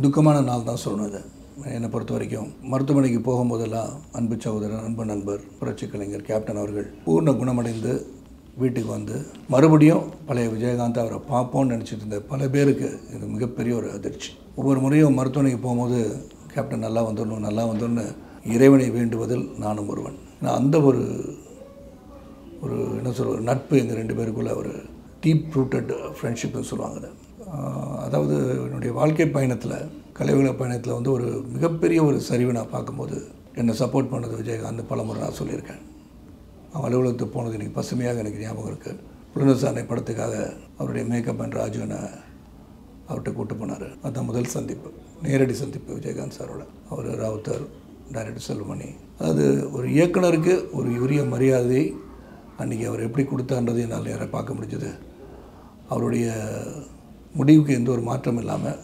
துக்கமான நாள் தான் சொல்லணும் இது. என்னை பொறுத்த வரைக்கும் மருத்துவமனைக்கு போகும்போதெல்லாம் அன்பு சகோதரர், நண்பர், புரட்சி கலைஞர் கேப்டன் அவர்கள் பூர்ண குணமடைந்து வீட்டுக்கு வந்து மறுபடியும் பழைய விஜயகாந்த் அவரை பார்ப்போம்னு நினச்சிட்டு இருந்த பல பேருக்கு இது மிகப்பெரிய ஒரு அதிர்ச்சி. ஒவ்வொரு முறையும் மருத்துவமனைக்கு போகும்போது கேப்டன் நல்லா வந்துடணும் இறைவனை வேண்டுவதில் நானும் ஒருவன். அந்த ஒரு என்ன சொல்ற நட்பு எங்கள் 2 பேருக்குள்ள ஒரு டீப் ரூட்டட் ஃப்ரெண்ட்ஷிப்னு சொல்லுவாங்க. அதாவது என்னுடைய வாழ்க்கை பயணத்தில், கலைவுல பயணத்தில் வந்து ஒரு மிகப்பெரிய ஒரு சரிவை நான் பார்க்கும்போது என்னை சப்போர்ட் பண்ணது விஜயகாந்த். பல முறை நான் சொல்லியிருக்கேன். அவன் அலுவலகத்துக்கு போனது எனக்கு பசுமையாக எனக்கு ஞாபகம் இருக்குது. புலனசாரணை படத்துக்காக அவருடைய மேக்கப் அண்ட் ராஜுவனை அவர்கிட்ட கூட்டு போனார். அதுதான் முதல் சந்திப்பு, நேரடி சந்திப்பு விஜயகாந்த் சாரோட. அவர் ராவுத்தர், டைரக்டர் செல்வமணி. அதாவது ஒரு இயக்குனருக்கு ஒரு உரிய மரியாதை அன்றைக்கி அவர் எப்படி கொடுத்தான்றதை என்னால் நேராக பார்க்க முடிஞ்சது. அவருடைய முடிவுக்கு எந்த ஒரு மாற்றம் இல்லாமல்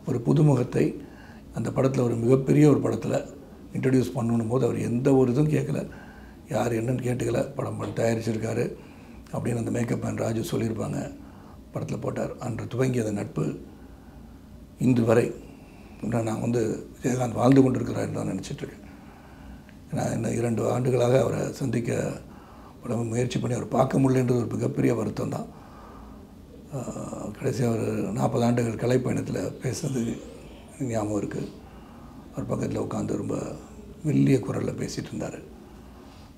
ஒரு புதுமுகத்தை அந்த படத்தில், ஒரு மிகப்பெரிய ஒரு படத்தில் இன்ட்ரடியூஸ் பண்ணணும் போது அவர் எந்த ஒரு இதுவும் கேட்கல, யார் என்னன்னு கேட்டுக்கல. படம் தயாரிச்சிருக்காரு அப்படின்னு அந்த மேக்கப் அண்ட் ராஜு சொல்லியிருப்பாங்க. படத்தில் போட்டார். அன்று துவங்கிய அந்த நட்பு இன்று வரை நான் வந்து விஜயகாந்த் வாழ்ந்து கொண்டிருக்கிறார் தான் நினச்சிட்ருக்கேன். நான் இன்னும் 2 ஆண்டுகளாக அவரை சந்திக்க முயற்சி பண்ணி அவர் பார்க்க முடியலன்றது ஒரு மிகப்பெரிய வருத்தம் தான். கடைசியாக ஒரு 40 ஆண்டுகள் கலைப்பயணத்தில் பேசுனது ஞாபகம் இருக்குது. அவர் பக்கத்தில் உட்காந்து ரொம்ப மெல்லிய குரலில் பேசிகிட்டு இருந்தார்.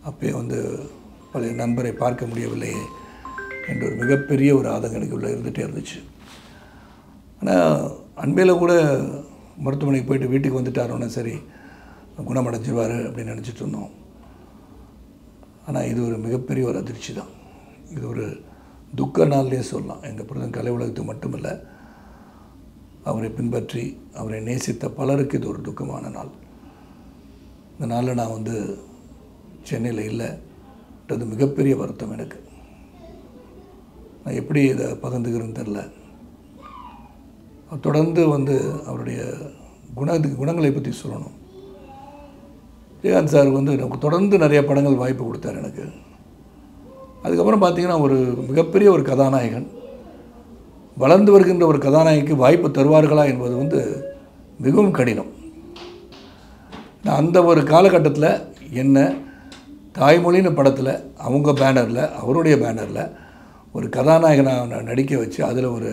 அப்போயே வந்து பழைய நண்பரை பார்க்க முடியவில்லையே என்ற ஒரு மிகப்பெரிய ஒரு ஆதங்கம் எனக்கு உள்ளே இருந்துகிட்டே இருந்துச்சு. ஆனால் அண்மையில் கூட மருத்துவமனைக்கு போயிட்டு வீட்டுக்கு வந்துட்டாரோன்னா சரி குணமடைஞ்சிருவார் அப்படின்னு நினச்சிட்டு இருந்தோம். ஆனால் இது ஒரு மிகப்பெரிய ஒரு அதிர்ச்சி தான். இது ஒரு துக்க நாள்லேயே சொல்லலாம். எங்கள் பிரதன் கலை உலகத்துக்கு மட்டுமில்லை, அவரை பின்பற்றி அவரை நேசித்த பலருக்கு இது ஒரு துக்கமான நாள். இந்த நாளில் நான் வந்து சென்னையில் இல்லைன்றது மிகப்பெரிய வருத்தம் எனக்கு. நான் எப்படி இதை பகிர்ந்துக்கிறேன்னு தெரில. தொடர்ந்து வந்து அவருடைய குணங்களை பற்றி சொல்லணும். விஜயகாந்த் சார் வந்து எனக்கு தொடர்ந்து நிறைய படங்கள் வாய்ப்பு கொடுத்தார் எனக்கு. அதுக்கப்புறம் பார்த்திங்கன்னா ஒரு மிகப்பெரிய ஒரு கதாநாயகன், வளர்ந்து வருகின்ற ஒரு கதாநாயகிக்கு வாய்ப்பு தருவார்களா என்பது வந்து மிகவும் கடினம். நான் அந்த ஒரு காலகட்டத்தில் என்ன தாய்மொழின்னு படத்தில் அவங்க பேனரில், அவருடைய பேனரில் ஒரு கதாநாயகனாக நடிக்க வச்சு அதில் ஒரு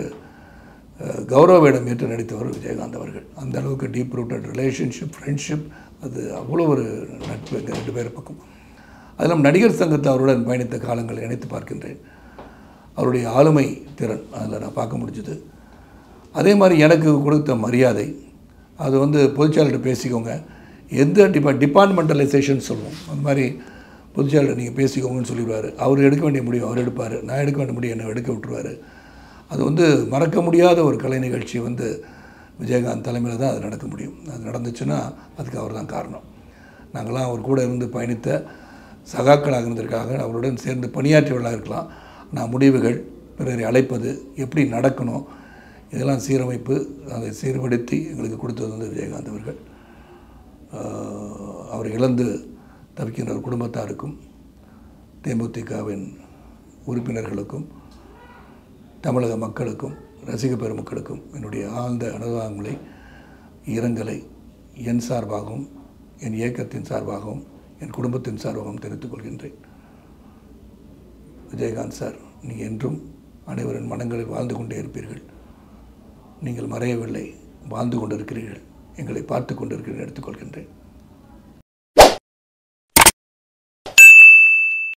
கௌரவ வேடம் ஏற்று நடித்தவர் விஜயகாந்த் அவர்கள். அந்த அளவுக்கு டீப் ரூட்டட் ரிலேஷன்ஷிப், ஃப்ரெண்ட்ஷிப், அது அவ்வளோ ஒரு நட்பு எங்கள் 2 பேர் பக்கம். அதில் நடிகர் சங்கத்தில் அவருடன் பயணித்த காலங்களை நினைத்து பார்க்கின்றேன். அவருடைய ஆளுமை திறன் அதில் நான் பார்க்க முடிஞ்சுது. அதே மாதிரி எனக்கு கொடுத்த மரியாதை, அது வந்து பொதுச்செயலாளர்கிட்ட பேசிக்கோங்க, எந்த டிபார்ட்மெண்டலைசேஷன் சொல்லுவோம், அந்த மாதிரி பொதுச்செயலாளர் நீங்கள் பேசிக்கோங்கன்னு சொல்லிடுவார். அவர் எடுக்க வேண்டிய முடிவு அவர் எடுப்பார், நான் எடுக்க வேண்டிய முடிவு என்னை எடுக்க விட்டுருவார். அது வந்து மறக்க முடியாத ஒரு கலை நிகழ்ச்சி வந்து விஜயகாந்த் தலைமையில் தான் அது நடக்க முடியும். அது நடந்துச்சுன்னா அதுக்கு அவர் தான் காரணம். நாங்களாம் அவர் கூட இருந்து பயணித்த சகாக்களாக இருந்ததற்காக அவருடன் சேர்ந்து பணியாற்றியவர்களாக இருக்கலாம். ஆனால் முடிவுகள், பிறரை அழைப்பது, எப்படி நடக்கணும், இதெல்லாம் சீரமைப்பு, அதை சீர்படுத்தி எங்களுக்கு கொடுத்தது வந்து விஜயகாந்த் அவர்கள். அவர் இழந்து தவிக்கின்ற ஒரு குடும்பத்தாருக்கும், தேமுதிகவின் உறுப்பினர்களுக்கும், தமிழக மக்களுக்கும், ரசிக பெருமக்களுக்கும் என்னுடைய ஆழ்ந்த அனுதாபங்களை, இரங்கலை என் சார்பாகவும், என் இயக்கத்தின் சார்பாகவும், என் குடும்பத்தின் சார்பாகவும் தெரிவித்துக் கொள்கின்றேன். விஜயகாந்த் சார், நீங்கள் என்றும் அனைவரின் மனங்களில் வாழ்ந்து கொண்டே இருப்பீர்கள். நீங்கள் மறையவில்லை, வாழ்ந்து கொண்டிருக்கிறீர்கள், எங்களை பார்த்து கொண்டிருக்கிறீர்கள் எடுத்துக்கொள்கின்றேன்.